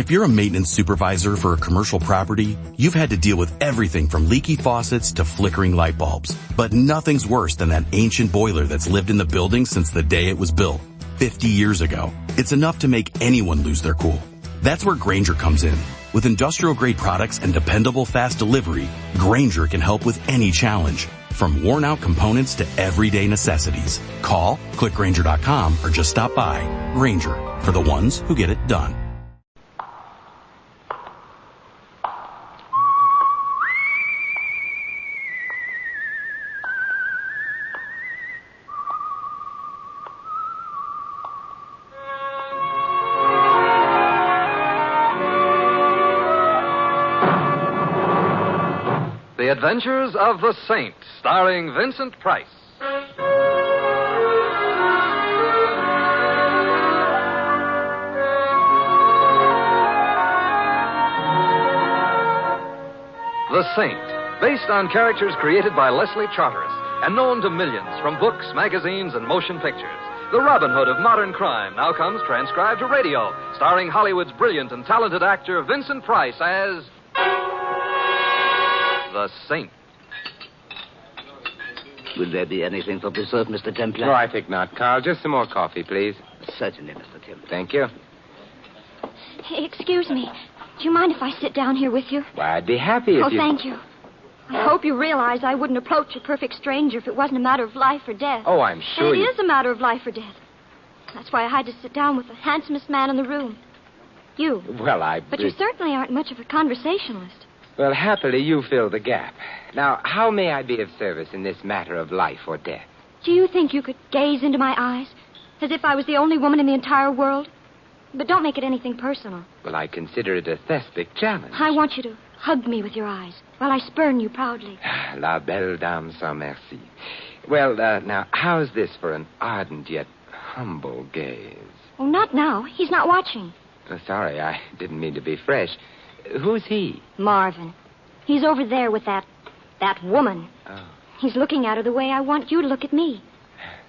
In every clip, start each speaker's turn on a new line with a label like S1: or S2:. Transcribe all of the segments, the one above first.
S1: If you're a maintenance supervisor for a commercial property, you've had to deal with everything from leaky faucets to flickering light bulbs. But nothing's worse than that ancient boiler that's lived in the building since the day it was built, 50 years ago. It's enough to make anyone lose their cool. That's where Grainger comes in. With industrial-grade products and dependable fast delivery, Grainger can help with any challenge, from worn-out components to everyday necessities. Call, click Grainger.com, or just stop by. Grainger, for the ones who get it done.
S2: The Adventures of the Saint, starring Vincent Price. The Saint, based on characters created by Leslie Charteris and known to millions from books, magazines, and motion pictures. The Robin Hood of modern crime now comes transcribed to radio, starring Hollywood's brilliant and talented actor Vincent Price as the Saint.
S3: Will there be anything for dessert, Mr. Templar?
S4: No, I think not, Carl. Just some more coffee, please.
S3: Certainly, Mr. Templar.
S4: Thank you.
S5: Excuse me. Do you mind if I sit down here with you?
S4: Why, I'd be happy if
S5: you... Thank you. I hope you realize I wouldn't approach a perfect stranger if it wasn't a matter of life or death.
S4: Oh, I'm sure
S5: And it is a matter of life or death. That's why I had to sit down with the handsomest man in the room. You.
S4: Well,
S5: But you certainly aren't much of a conversationalist.
S4: Well, happily, you fill the gap. Now, how may I be of service in this matter of life or death?
S5: Do you think you could gaze into my eyes as if I was the only woman in the entire world? But don't make it anything personal.
S4: Well, I consider it a thespic challenge.
S5: I want you to hug me with your eyes while I spurn you proudly.
S4: La belle dame sans merci. Well, now, how's this for an ardent yet humble gaze?
S5: Oh, not now. He's not watching.
S4: Sorry, I didn't mean to be fresh. Who's he?
S5: Marvin. He's over there with that woman.
S4: Oh.
S5: He's looking at her the way I want you to look at me.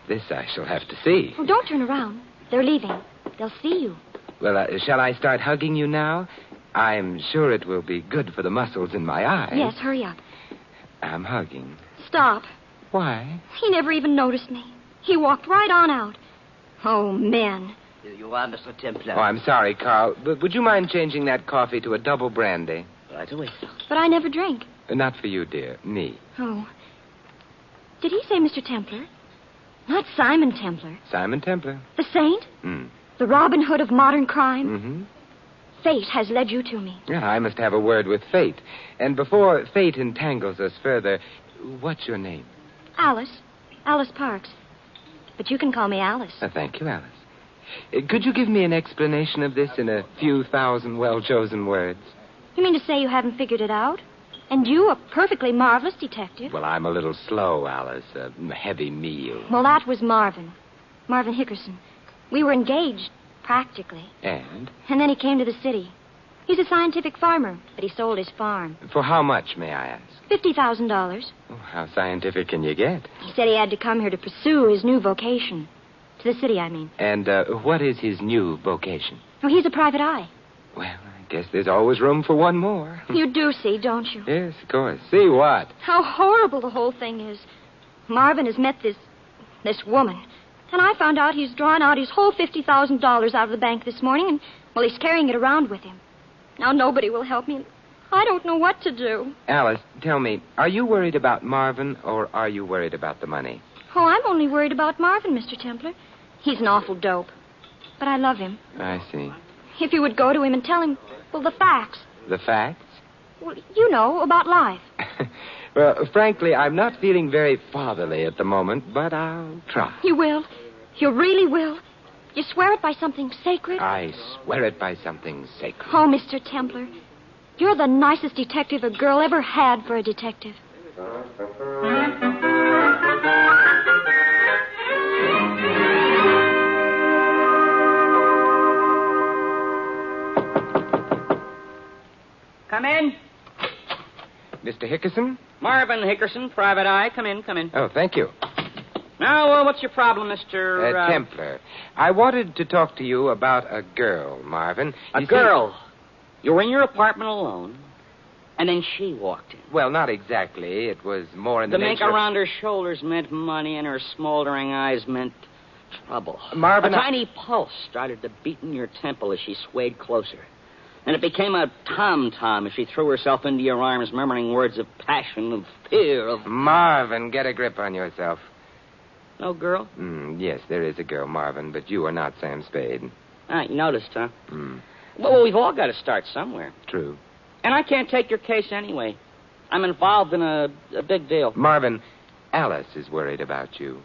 S4: This I shall have to see.
S5: Oh, don't turn around. They're leaving. They'll see you.
S4: Well, shall I start hugging you now? I'm sure it will be good for the muscles in my eyes.
S5: Yes, hurry up.
S4: I'm hugging.
S5: Stop.
S4: Why?
S5: He never even noticed me. He walked right on out. Oh, men.
S3: Here you are, Mr. Templar.
S4: Oh, I'm sorry, Carl, but would you mind changing that coffee to a double brandy?
S3: Right away, sir.
S5: But I never drink.
S4: Not for you, dear. Me.
S5: Oh. Did he say Mr. Templar? Not Simon Templar.
S4: Simon Templar.
S5: The saint? The Robin Hood of modern crime?
S4: Mm-hmm.
S5: Fate has led you to me.
S4: Yeah, I must have a word with fate. And before fate entangles us further, what's your name?
S5: Alice. Alice Parks. But you can call me Alice.
S4: Thank you, Alice. Could you give me an explanation of this in a few thousand well-chosen words?
S5: You mean to say you haven't figured it out? And you, a perfectly marvelous detective?
S4: Well, I'm a little slow, Alice. A heavy meal.
S5: Well, that was Marvin. Marvin Hickerson. We were engaged, practically.
S4: And?
S5: And then he came to the city. He's a scientific farmer, but he sold his farm.
S4: For how much, may I ask?
S5: $50,000.
S4: Oh, how scientific can you get?
S5: He said he had to come here to pursue his new vocation. To the city, I mean.
S4: And what is his new vocation?
S5: Oh, he's a private eye.
S4: Well, I guess there's always room for one more.
S5: You do see, don't you?
S4: Yes, of course. See what?
S5: How horrible the whole thing is. Marvin has met this woman. And I found out he's drawn out his whole $50,000 out of the bank this morning, and, well, he's carrying it around with him. Now nobody will help me. I don't know what to do.
S4: Alice, tell me, are you worried about Marvin, or are you worried about the money?
S5: Oh, I'm only worried about Marvin, Mr. Templar. He's an awful dope. But I love him.
S4: I see.
S5: If you would go to him and tell him, well, the facts.
S4: The facts?
S5: Well, you know, about life.
S4: Well, frankly, I'm not feeling very fatherly at the moment, but I'll try.
S5: You will? You really will? You swear it by something sacred?
S4: I swear it by something sacred.
S5: Oh, Mr. Templar, you're the nicest detective a girl ever had for a detective.
S6: Come in.
S4: Mr. Hickerson?
S6: Marvin Hickerson, private eye. Come in, come in.
S4: Oh, thank you.
S6: Now, what's your problem, Mr.
S4: Templar. I wanted to talk to you about a girl, Marvin.
S6: A girl? You were in your apartment alone, and then she walked in.
S4: Well, not exactly. It was more in the
S6: The mink
S4: nature of...
S6: around her shoulders meant money, and her smoldering eyes meant trouble.
S4: Marvin,
S6: A tiny pulse started to beat in your temple as she swayed closer. And it became a tom-tom as she threw herself into your arms, murmuring words of passion, of fear, of...
S4: Marvin, get a grip on yourself.
S6: No girl?
S4: Yes, there is a girl, Marvin, but you are not Sam Spade.
S6: Ah, you noticed, huh? Well, we've all got to start somewhere.
S4: True.
S6: And I can't take your case anyway. I'm involved in a big deal.
S4: Marvin, Alice is worried about you.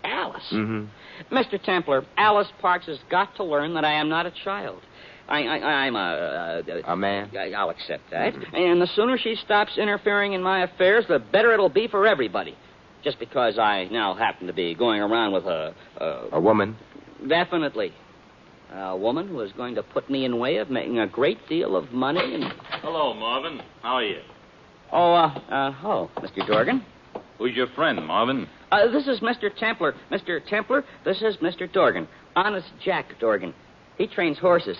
S6: Alice?
S4: Mm-hmm.
S6: Mr. Templar, Alice Parks has got to learn that I am not a child. I'm
S4: A man?
S6: I'll accept that. And the sooner she stops interfering in my affairs, the better it'll be for everybody. Just because I now happen to be going around with
S4: A woman?
S6: Definitely. A woman who is going to put me in way of making a great deal of money and...
S7: Hello, Marvin. How are you?
S6: Hello, Mr. Dorgan.
S7: Who's your friend, Marvin?
S6: This is Mr. Templar. Mr. Templar, this is Mr. Dorgan. Honest Jack Dorgan. He trains horses.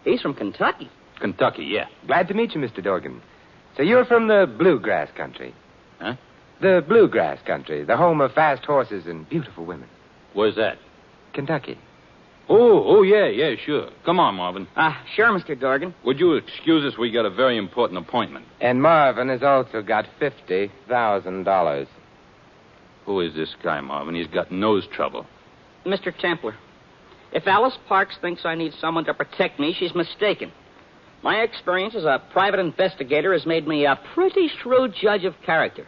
S6: He's from Kentucky.
S7: Kentucky, yeah.
S4: Glad to meet you, Mr. Dorgan. So you're from the bluegrass country?
S7: Huh?
S4: The bluegrass country, the home of fast horses and beautiful women.
S7: Where's that?
S4: Kentucky.
S7: Oh, yeah, sure. Come on, Marvin.
S6: Sure, Mr. Dorgan.
S7: Would you excuse us? We got a very important appointment.
S4: And Marvin has also got $50,000.
S7: Who is this guy, Marvin? He's got nose trouble.
S6: Mr. Templar, if Alice Parks thinks I need someone to protect me, she's mistaken. My experience as a private investigator has made me a pretty shrewd judge of character.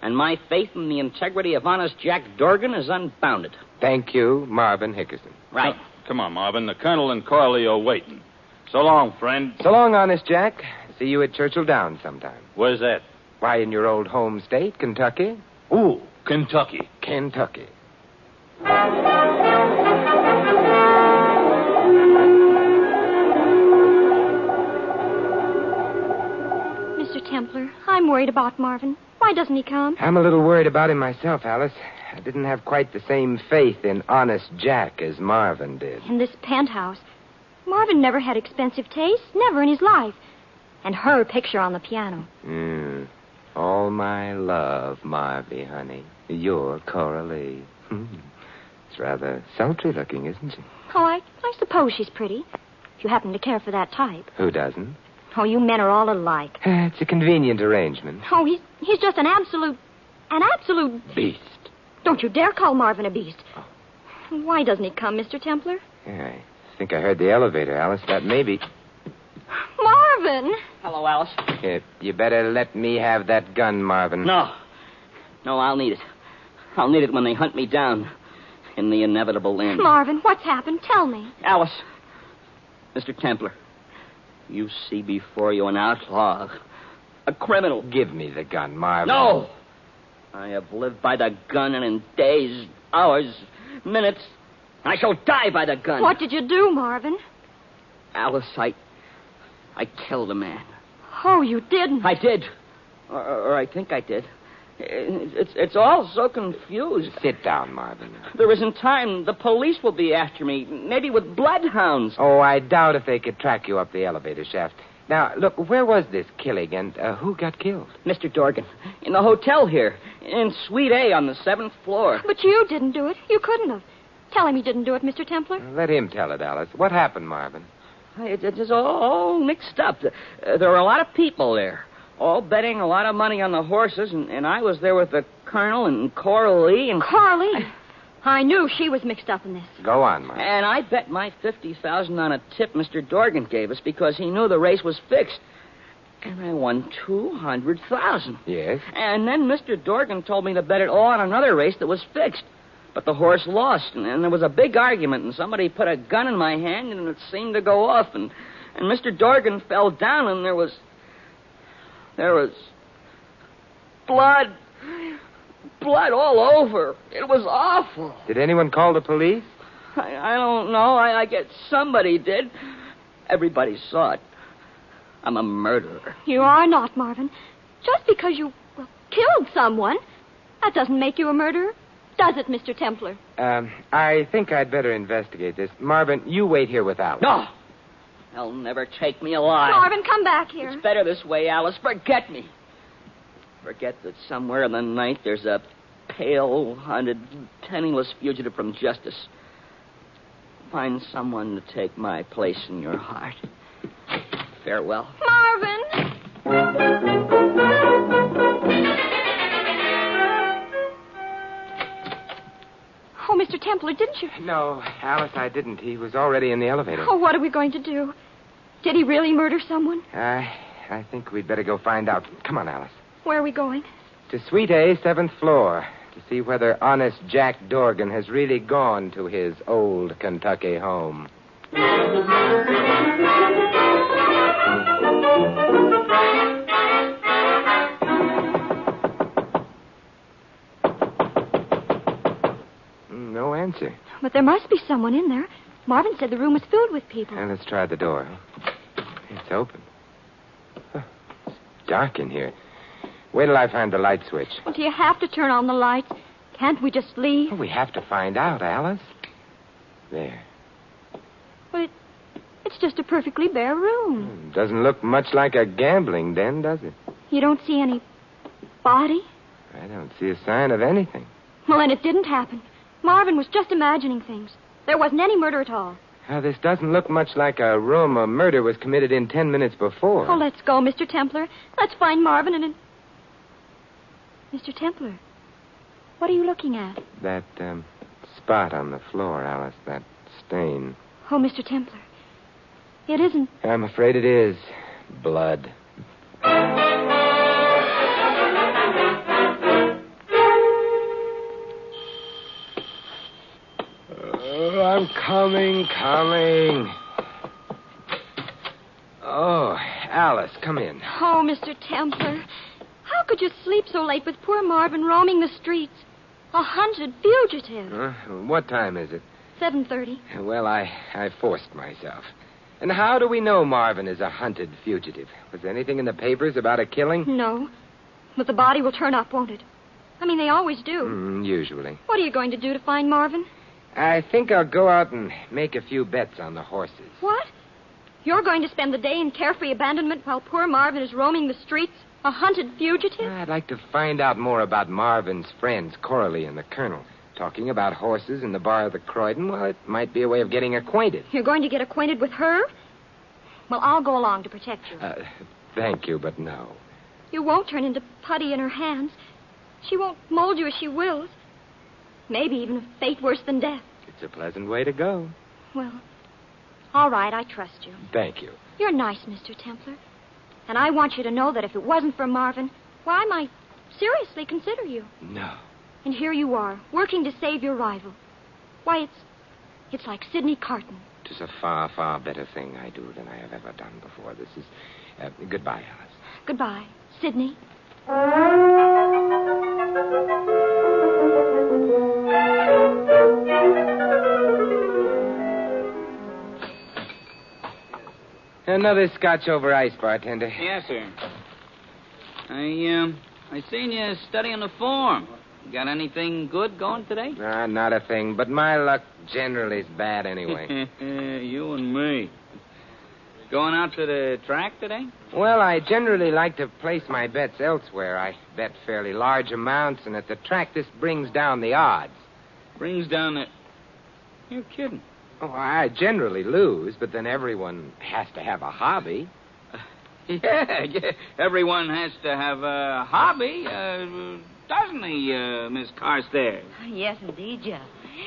S6: And my faith in the integrity of honest Jack Dorgan is unbounded.
S4: Thank you, Marvin Hickerson.
S6: Right.
S7: Come on, Marvin. The Colonel and Carly are waiting. So long, friend.
S4: So long, Honest Jack. See you at Churchill Downs sometime.
S7: Where's that?
S4: Why, in your old home state, Kentucky.
S7: Ooh, Kentucky.
S4: Kentucky.
S5: Mr. Templar, I'm worried about Marvin. Why doesn't he come?
S4: I'm a little worried about him myself, Alice. I didn't have quite the same faith in Honest Jack as Marvin did.
S5: In this penthouse. Marvin never had expensive taste, never in his life. And her picture on the piano.
S4: All my love, Marvy, honey. You're Coralie. It's rather sultry looking, isn't she?
S5: Oh, I suppose she's pretty. If you happen to care for that type.
S4: Who doesn't?
S5: Oh, you men are all alike.
S4: It's a convenient arrangement.
S5: Oh, he's just an absolute
S4: Beast.
S5: Don't you dare call Marvin a beast. Why doesn't he come, Mr. Templar?
S4: Yeah, I think I heard the elevator, Alice. That may be...
S5: Marvin!
S6: Hello, Alice.
S4: You better let me have that gun, Marvin.
S6: No, I'll need it. I'll need it when they hunt me down in the inevitable end.
S5: Marvin, what's happened? Tell me.
S6: Alice, Mr. Templar, you see before you an outlaw, a criminal.
S4: Give me the gun, Marvin.
S6: No! I have lived by the gun, and in days, hours, minutes, I shall die by the gun.
S5: What did you do, Marvin?
S6: Alice, I killed a man.
S5: Oh, you didn't.
S6: I did. Or I think I did. It's all so confused.
S4: Sit down, Marvin.
S6: There isn't time. The police will be after me, maybe with bloodhounds.
S4: Oh, I doubt if they could track you up the elevator shaft. Now, look, where was this killing, and who got killed?
S6: Mr. Dorgan, in the hotel here, in Suite A on the 7th floor.
S5: But you didn't do it. You couldn't have. Tell him you didn't do it, Mr. Templar.
S4: Let him tell it, Alice. What happened, Marvin?
S6: It's all mixed up. There were a lot of people there, all betting a lot of money on the horses, and I was there with the Colonel and Coralie and...
S5: Coralie? I knew she was mixed up in this.
S4: Go on, Marvin.
S6: And I bet my $50,000 on a tip Mr. Dorgan gave us because he knew the race was fixed. And I won $200,000.
S4: Yes?
S6: And then Mr. Dorgan told me to bet it all on another race that was fixed. But the horse lost, and there was a big argument, and somebody put a gun in my hand, and it seemed to go off, and Mr. Dorgan fell down, and there was blood. Blood all over. It was awful.
S4: Did anyone call the police?
S6: I don't know. I guess somebody did. Everybody saw it. I'm a murderer.
S5: You are not, Marvin. Just because you killed someone, that doesn't make you a murderer. Does it, Mr. Templar?
S4: I think I'd better investigate this. Marvin, you wait here with Alice.
S6: No. They'll never take me alive.
S5: Marvin, come back here.
S6: It's better this way, Alice. Forget me. Forget that somewhere in the night there's a pale, hunted, penniless fugitive from justice. Find someone to take my place in your heart. Farewell.
S5: Marvin! Oh, Mr. Templar, didn't you?
S4: No, Alice, I didn't. He was already in the elevator.
S5: Oh, what are we going to do? Did he really murder someone?
S4: I think we'd better go find out. Come on, Alice.
S5: Where are we going?
S4: To Suite A, 7th floor, to see whether honest Jack Dorgan has really gone to his old Kentucky home. No answer.
S5: But there must be someone in there. Marvin said the room was filled with people.
S4: Now, let's try the door. It's open. It's dark in here. Wait till I find the light switch.
S5: Well, do you have to turn on the lights? Can't we just leave?
S4: Oh, we have to find out, Alice. There.
S5: Well, it's just a perfectly bare room.
S4: Doesn't look much like a gambling den, does it?
S5: You don't see any body?
S4: I don't see a sign of anything.
S5: Well, then it didn't happen. Marvin was just imagining things. There wasn't any murder at all.
S4: Now, this doesn't look much like a room a murder was committed in 10 minutes before.
S5: Oh, let's go, Mr. Templar. Let's find Marvin and... Mr. Templar, what are you looking at?
S4: That spot on the floor, Alice, that stain.
S5: Oh, Mr. Templar, it isn't...
S4: I'm afraid it is blood. I'm coming. Oh, Alice, come in.
S5: Oh, Mr. Templar, how could you sleep so late with poor Marvin roaming the streets? A hunted fugitive.
S4: What time is it?
S5: 7:30.
S4: Well, I forced myself. And how do we know Marvin is a hunted fugitive? Was there anything in the papers about a killing?
S5: No, but the body will turn up, won't it? I mean, they always do.
S4: Usually.
S5: What are you going to do to find Marvin?
S4: I think I'll go out and make a few bets on the horses.
S5: What? You're going to spend the day in carefree abandonment while poor Marvin is roaming the streets, a hunted fugitive?
S4: I'd like to find out more about Marvin's friends, Coralie and the Colonel. Talking about horses in the bar of the Croydon, well, it might be a way of getting acquainted.
S5: You're going to get acquainted with her? Well, I'll go along to protect you.
S4: Thank you, but no.
S5: You won't turn into putty in her hands. She won't mold you as she wills. Maybe even a fate worse than death.
S4: It's a pleasant way to go.
S5: Well, all right, I trust you.
S4: Thank you.
S5: You're nice, Mr. Templar. And I want you to know that if it wasn't for Marvin, well, I might seriously consider you.
S4: No.
S5: And here you are, working to save your rival. Why, it's like Sidney Carton.
S4: It is a far, far better thing I do than I have ever done before. This is... goodbye, Alice.
S5: Goodbye, Sidney.
S4: Another scotch over ice, bartender.
S6: Yes, sir. I seen you studying the form. Got anything good going today?
S4: Not a thing, but my luck generally is bad anyway.
S6: You and me. Going out to the track today?
S4: Well, I generally like to place my bets elsewhere. I bet fairly large amounts, and at the track, this brings down the odds.
S6: Brings down the... You're kidding.
S4: Oh, I generally lose, but then everyone has to have a hobby.
S6: Yeah. Everyone has to have a hobby, doesn't he, Miss Carstairs?
S8: Yes, indeed, Joe.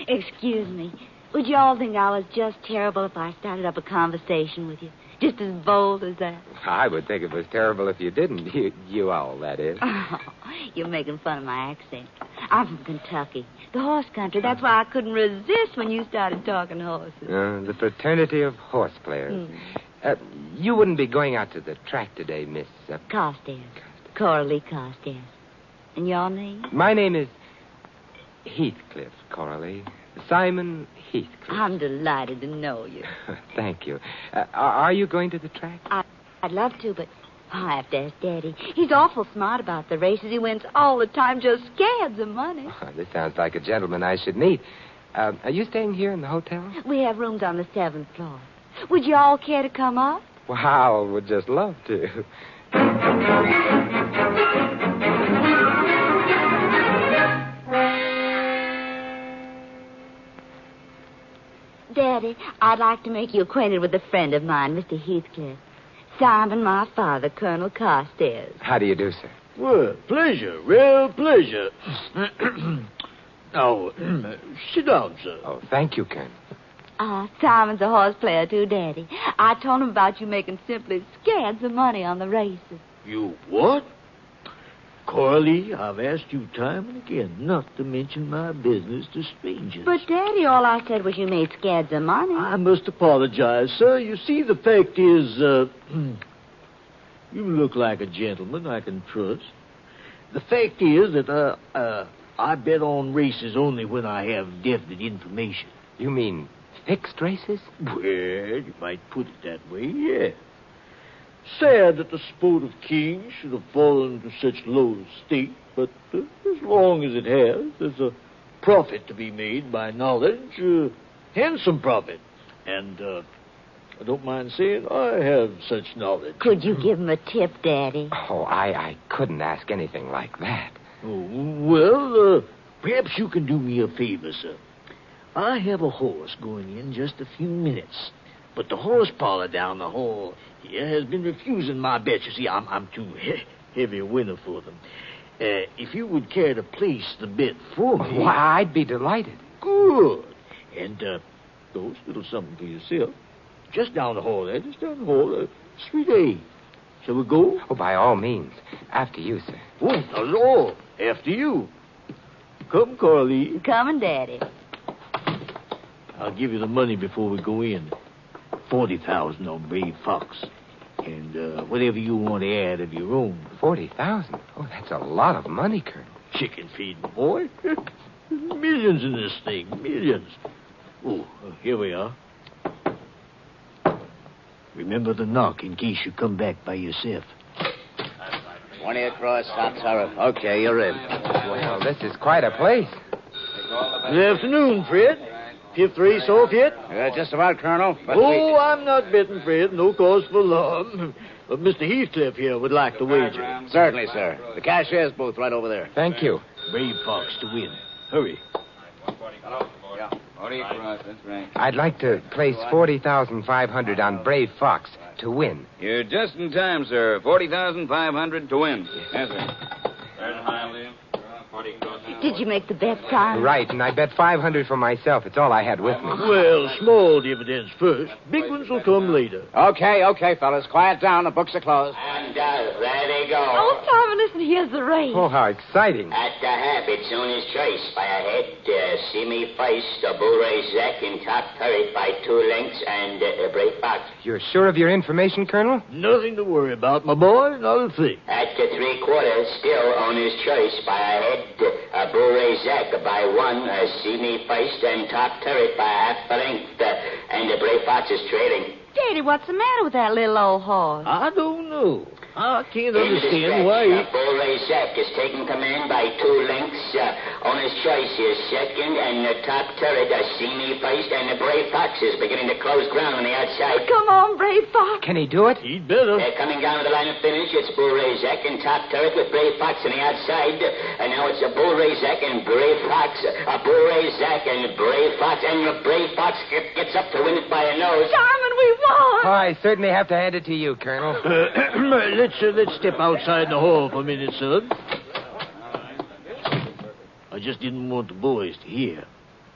S8: Excuse me. Would you all think I was just terrible if I started up a conversation with you? Just as bold as that?
S4: I would think it was terrible if you didn't. You all, that is.
S8: Oh, you're making fun of my accent. I'm from Kentucky, the horse country. That's why I couldn't resist when you started talking horses.
S4: The fraternity of horse players. You wouldn't be going out to the track today, Miss...
S8: Carstairs. Coralie Carstairs. And your name?
S4: My name is Heathcliff, Coralie. Simon Heathcliff.
S8: I'm delighted to know you.
S4: Thank you. Are you going to the track?
S8: I'd love to, but I have to ask Daddy. He's awful smart about the races. He wins all the time, just scads of money.
S4: Oh, this sounds like a gentleman I should meet. Are you staying here in the hotel?
S8: We have rooms on the 7th floor. Would you all care to come up?
S4: Wow, would just love to.
S8: Daddy, I'd like to make you acquainted with a friend of mine, Mr. Heathcliff. Simon, my father, Colonel Carstairs.
S4: How do you do, sir?
S9: Well, pleasure, real pleasure. Now, sit down, sir.
S4: Oh, thank you, Colonel.
S8: Simon's a horse player, too, Daddy. I told him about you making simply scads of money on the races.
S9: You what? Coralie, I've asked you time and again not to mention my business to strangers.
S8: But, Daddy, all I said was you made scads of money.
S9: I must apologize, sir. You see, the fact is, you look like a gentleman I can trust. The fact is that, I bet on races only when I have definite information.
S4: You mean fixed races?
S9: Well, you might put it that way, yeah. Sad that the sport of kings should have fallen to such low estate, but as long as it has, there's a profit to be made by knowledge, handsome profit. And, I don't mind saying I have such knowledge.
S8: Could you give him a tip, Daddy?
S4: Oh, I couldn't ask anything like that.
S9: Oh, well, perhaps you can do me a favor, sir. I have a horse going in just a few minutes, but the horse parlor down the hall here has been refusing my bets. You see, I'm too heavy a winner for them. If you would care to place the bet for me...
S4: Why, I'd be delighted.
S9: Good. And, go, a little something for yourself. Just down the hall there, just down the hall, Suite A. Shall we go?
S4: Oh, by all means. After you, sir.
S9: Oh, not at all. After you. Come, Coralie.
S8: Coming, Daddy.
S9: I'll give you the money before we go in. 40,000 on Brave Fox. And whatever you want to add of your own.
S4: 40,000? Oh, that's a lot of money, Colonel.
S9: Chicken feed, boy. Millions in this thing. Millions. Oh, here we are. Remember the knock in case you come back by yourself.
S3: 20 across, stop, Sarah. Okay, you're in.
S4: Well, this is quite a place.
S9: Good afternoon, Fred. Fifth race off yet?
S3: Just about, Colonel. But
S9: I'm not betting, Fred. No cause for alarm. But Mr. Heathcliff here would like to wager.
S3: Certainly, sir. The cashier's booth right over there.
S4: Thank you.
S9: Brave Fox to win. Hurry.
S3: Yeah, 40 across, that's right.
S4: I'd like to place 40,500 on Brave Fox to win.
S10: You're just in time, sir. 40,500 to win. Yes, sir.
S8: Did you make the bet, Simon?
S4: Right, and I bet 500 for myself. It's all I had with me.
S9: Well, small dividends first. Big ones will come later.
S3: Okay, fellas. Quiet down. The books are closed.
S11: And there they go.
S8: Oh, Simon, listen, here's the race.
S4: Oh, how exciting.
S11: At the half, it's Owner's Choice by a head. See Me First, a Bull Race Zach in top third by 2 lengths, and a Brave Fox.
S4: You're sure of your information, Colonel?
S9: Nothing to worry about, my boy. Not a thing.
S11: At the 3/4, still Owner's Choice by a head. A Bull Race Zach by 1. See Me First and top third by half a length. And the Brave Fox is trailing.
S8: Daddy, what's the matter with that little old horse?
S9: I don't know. I can't
S11: In the
S9: understand
S11: stretch,
S9: why he...
S11: Bull Race Zach is taking command by 2 lengths. Owner's Choice is second, and the top third, See Me First, and the Brave Fox is beginning to close ground on the outside.
S8: Come on, Brave Fox.
S4: Can he do it?
S9: He'd better.
S11: They're coming down to the line of finish. It's Bull Race Zach in top third with Brave Fox on the outside. And now it's a Bull Race Zach and Brave Fox. A Bull Race Zach and Brave Fox. And the Brave Fox gets up to win it by a nose.
S8: Simon, we won.
S4: Oh, I certainly have to hand it to you, Colonel.
S9: Let's step outside the hall for a minute, son. I just didn't want the boys to hear.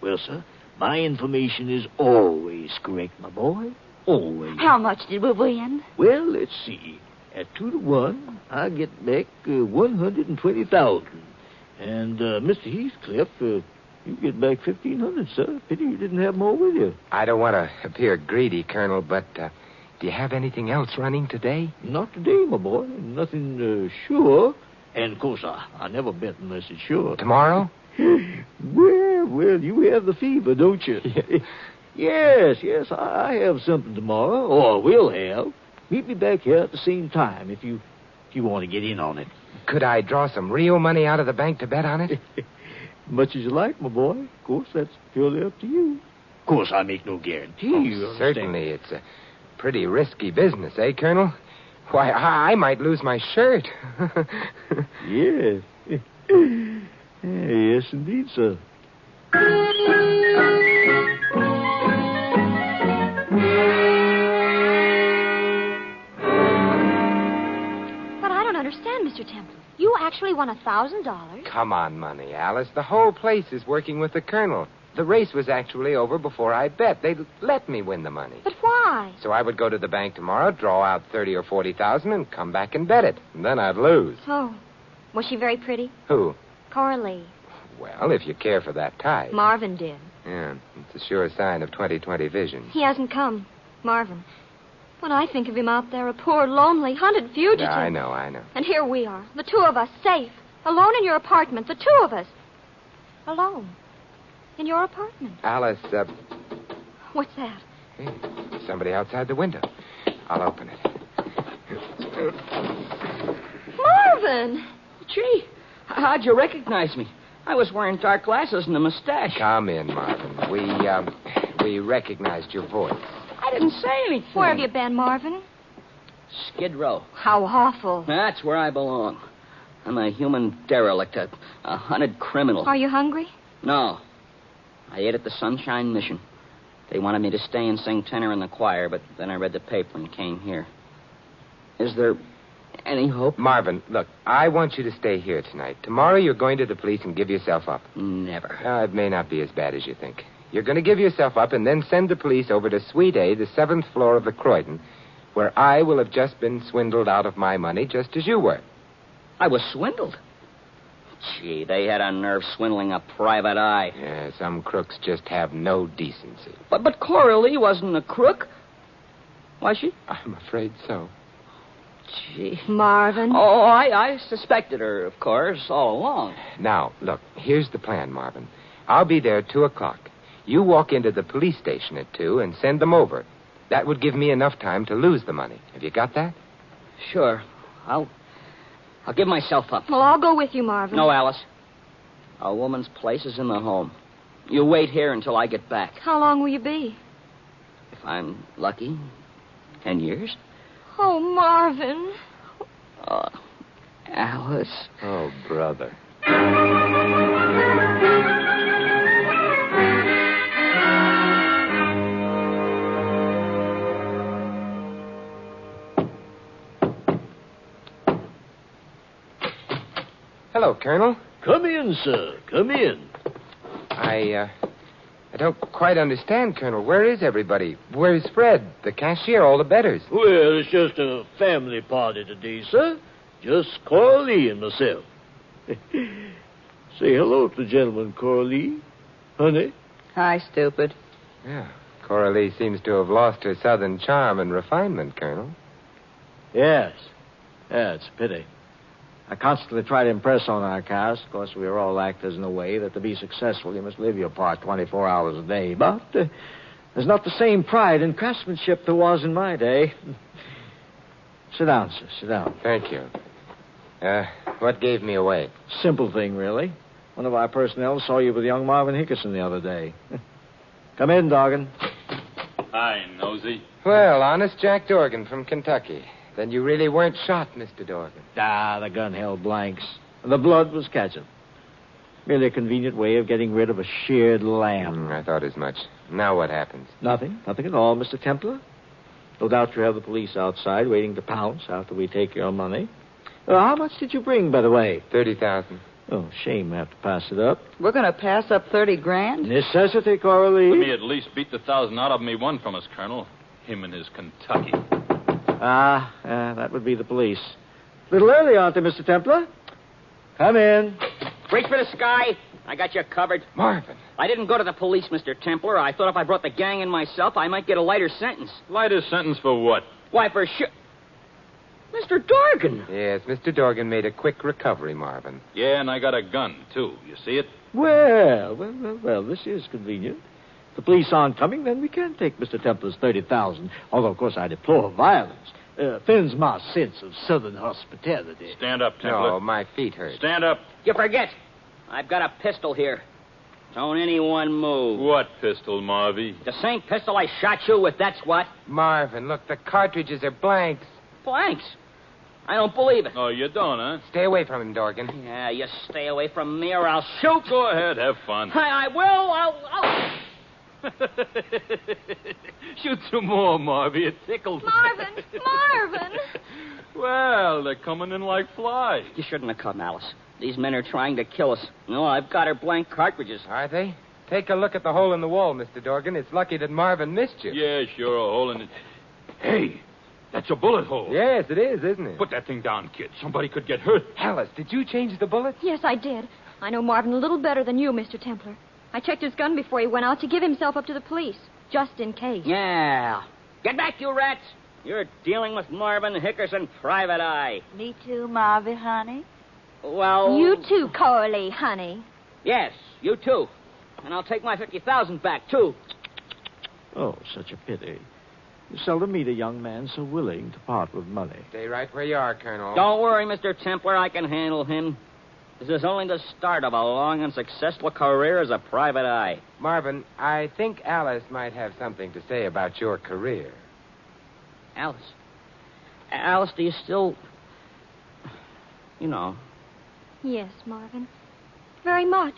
S9: Well, sir, my information is always correct, my boy. Always.
S8: How much did we win?
S9: Well, let's see. At 2-1, I get back 120,000. And Mr. Heathcliff, you get back 1,500, sir. Pity you didn't have more with you.
S4: I don't want to appear greedy, Colonel, but do you have anything else running today?
S9: Not today, my boy. Nothing sure. And, of course, I never bet unless it's sure.
S4: Tomorrow?
S9: Well, you have the fever, don't you? Yes, I have something tomorrow, or will have. Meet me back here at the same time if you want to get in on it.
S4: Could I draw some real money out of the bank to bet on it?
S9: Much as you like, my boy. Of course, that's purely up to you. Of course, I make no guarantee. You understand?
S4: Certainly, it's a pretty risky business, eh, Colonel? Why, I might lose my shirt.
S9: Yes. Yes, indeed, sir.
S5: But I don't understand, Mr. Temple. You actually won $1,000.
S4: Come on, Money, Alice. The whole place is working with the Colonel. The race was actually over before I bet. They'd let me win the money.
S5: But why?
S4: So I would go to the bank tomorrow, draw out 30 or 40,000, and come back and bet it. And then I'd lose.
S5: Oh. Was she very pretty?
S4: Who?
S5: Coralie.
S4: Well, if you care for that type.
S5: Marvin did.
S4: Yeah, it's a sure sign of 20/20 vision.
S5: He hasn't come. Marvin. When I think of him out there, a poor, lonely, hunted fugitive.
S4: Yeah, I know.
S5: And here we are, the two of us, safe, alone in your apartment, the two of us. Alone. In your apartment.
S4: Alice,
S5: What's that?
S4: hey, somebody outside the window. I'll open it.
S5: Marvin!
S6: Gee, how'd you recognize me? I was wearing dark glasses and a mustache.
S4: Come in, Marvin. We recognized your voice.
S6: I didn't say anything.
S5: Where have you been, Marvin?
S6: Skid Row.
S5: How awful.
S6: That's where I belong. I'm a human derelict, a hunted criminal.
S5: Are you hungry?
S6: No. I ate at the Sunshine Mission. They wanted me to stay and sing tenor in the choir, but then I read the paper and came here. Is there any hope?
S4: Marvin, look, I want you to stay here tonight. Tomorrow you're going to the police and give yourself up.
S6: Never.
S4: It may not be as bad as you think. You're going to give yourself up and then send the police over to Suite A, the 7th floor of the Croydon, where I will have just been swindled out of my money, just as you were.
S6: I was swindled? Gee, they had a nerve swindling a private eye.
S4: Yeah, some crooks just have no decency.
S6: But Coralie wasn't a crook. Was she?
S4: I'm afraid so.
S6: Gee.
S5: Marvin.
S6: Oh, I suspected her, of course, all along.
S4: Now, look, here's the plan, Marvin. I'll be there at 2 o'clock. You walk into the police station at 2 and send them over. That would give me enough time to lose the money. Have you got that?
S6: Sure. I'll give myself up.
S5: Well, I'll go with you, Marvin.
S6: No, Alice. A woman's place is in the home. You wait here until I get back.
S5: How long will you be?
S6: If I'm lucky, 10 years.
S5: Oh, Marvin.
S6: Oh, Alice.
S4: Oh, brother. Hello, Colonel.
S9: Come in, sir. Come in.
S4: I don't quite understand, Colonel. Where is everybody? Where's Fred, the cashier, all the betters?
S9: Well, it's just a family party today, sir. Just Coralie and myself. Say hello to the gentleman, Coralie. Honey.
S12: Hi, stupid.
S4: Yeah. Coralie seems to have lost her southern charm and refinement, Colonel.
S13: Yes. Yeah, it's a pity. I constantly try to impress on our cast. Of course, we are all actors in a way that to be successful, you must live your part 24 hours a day. But there's not the same pride in craftsmanship there was in my day. Sit down, sir. Sit down.
S4: Thank you. What gave me away?
S13: Simple thing, really. One of our personnel saw you with young Marvin Hickerson the other day. Come in, Dorgan.
S7: Hi, Nosy.
S4: Well, honest Jack Dorgan from Kentucky. Then you really weren't shot, Mr. Dorgan.
S13: The gun held blanks. And the blood was catching. Merely a convenient way of getting rid of a sheared lamb.
S4: I thought as much. Now what happens?
S13: Nothing. Nothing at all, Mr. Templar. No doubt you have the police outside waiting to pounce after we take your money. How much did you bring, by the way?
S4: 30,000.
S13: Oh, shame we have to pass it up.
S12: We're going to pass up 30 grand?
S13: Necessity, Coralie.
S7: Let me at least beat the 1,000 out of him he won from us, Colonel. Him and his Kentucky.
S13: That would be the police. A little early, aren't they, Mr. Templar? Come in.
S6: Reach for the sky. I got you covered.
S4: Marvin.
S6: I didn't go to the police, Mr. Templar. I thought if I brought the gang in myself, I might get a lighter sentence.
S7: Lighter sentence for what?
S6: Why, for sure. Mr. Dorgan.
S4: Yes, Mr. Dorgan made a quick recovery, Marvin.
S7: Yeah, and I got a gun, too. You see it?
S13: Well, this is convenient. If the police aren't coming, then we can take Mr. Templar's 30,000. Although, of course, I deplore violence. Offends my sense of Southern hospitality.
S7: Stand up, Templar.
S4: No, my feet hurt.
S7: Stand up.
S6: You forget. I've got a pistol here. Don't anyone move.
S7: What pistol, Marvy?
S6: The same pistol I shot you with, that's what.
S4: Marvin, look, the cartridges are blanks.
S6: Blanks? I don't believe it.
S7: Oh, you don't, huh?
S4: Stay away from him, Dorgan.
S6: Yeah, you stay away from me or I'll shoot.
S7: Go ahead, have fun.
S6: I will. I'll...
S7: Shoot some more, Marvy. It tickles.
S5: Marvin! Marvin!
S7: Well, they're coming in like flies.
S6: You shouldn't have come, Alice. These men are trying to kill us. No, I've got her blank cartridges.
S4: Are they? Take a look at the hole in the wall, Mr. Dorgan. It's lucky that Marvin missed you.
S7: Yeah, sure, a hole in it. Hey, that's a bullet hole.
S4: Yes, it is, isn't it?
S7: Put that thing down, kid. Somebody could get hurt.
S4: Alice, did you change the bullets?
S5: Yes, I did. I know Marvin a little better than you, Mr. Templar. I checked his gun before he went out to give himself up to the police, just in case.
S6: Yeah. Get back, you rats. You're dealing with Marvin Hickerson, Private Eye.
S8: Me too, Marvy, honey.
S6: Well...
S5: You too, Corley, honey.
S6: Yes, you too. And I'll take my 50,000 back, too.
S13: Oh, such a pity. You seldom meet a young man so willing to part with money.
S4: Stay right where you are, Colonel.
S6: Don't worry, Mr. Templar. I can handle him. This is only the start of a long and successful career as a private eye.
S4: Marvin, I think Alice might have something to say about your career.
S6: Alice? Alice, do you still... You know...
S5: Yes, Marvin. Very much.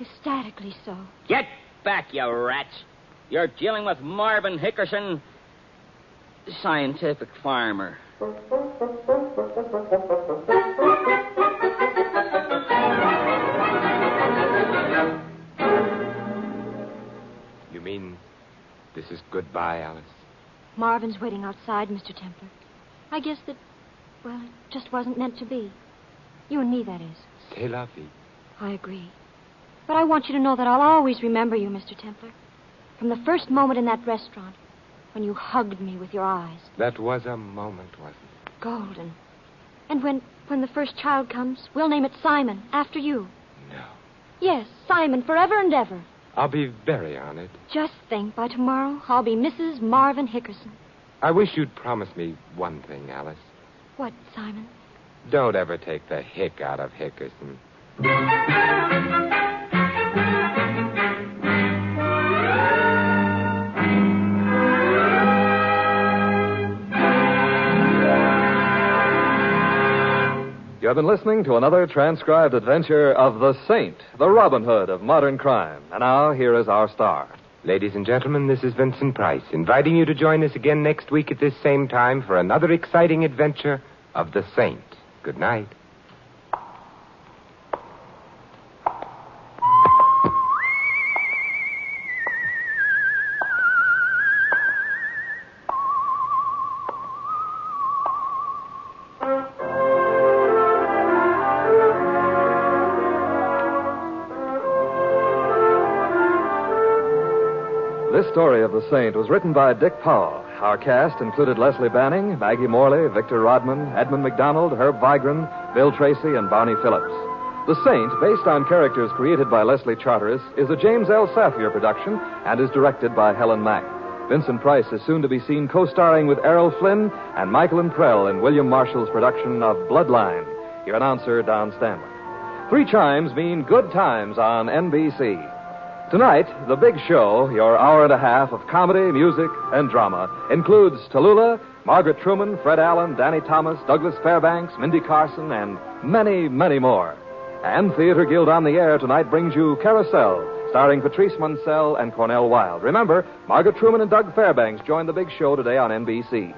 S5: Ecstatically so.
S6: Get back, you rats. You're dealing with Marvin Hickerson, scientific farmer.
S4: You mean this is goodbye, Alice?
S5: Marvin's waiting outside, Mr. Templar. I guess that, well, it just wasn't meant to be. You and me, that is.
S4: C'est la vie.
S5: I agree. But I want you to know that I'll always remember you, Mr. Templar. From the first moment in that restaurant, when you hugged me with your eyes.
S4: That was a moment, wasn't it?
S5: Golden. And when the first child comes, we'll name it Simon, after you.
S4: No.
S5: Yes, Simon, forever and ever.
S4: I'll be very honored.
S5: Just think, by tomorrow, I'll be Mrs. Marvin Hickerson.
S4: I wish you'd promise me one thing, Alice.
S5: What, Simon?
S4: Don't ever take the hick out of Hickerson.
S2: You have been listening to another transcribed adventure of The Saint, the Robin Hood of modern crime. And now, here is our star.
S4: Ladies and gentlemen, this is Vincent Price, inviting you to join us again next week at this same time for another exciting adventure of The Saint. Good night.
S2: This story of The Saint was written by Dick Powell. Our cast included Leslie Banning, Maggie Morley, Victor Rodman, Edmund McDonald, Herb Vigran, Bill Tracy, and Barney Phillips. The Saint, based on characters created by Leslie Charteris, is a James L. Safier production and is directed by Helen Mack. Vincent Price is soon to be seen co-starring with Errol Flynn and Michael and Prell in William Marshall's production of Bloodline. Your announcer, Don Stanley. 3 chimes mean good times on NBC. Tonight, The Big Show, your hour and a half of comedy, music, and drama, includes Tallulah, Margaret Truman, Fred Allen, Danny Thomas, Douglas Fairbanks, Mindy Carson, and many, many more. And Theater Guild on the Air tonight brings you Carousel, starring Patrice Munsell and Cornell Wilde. Remember, Margaret Truman and Doug Fairbanks join The Big Show today on NBC.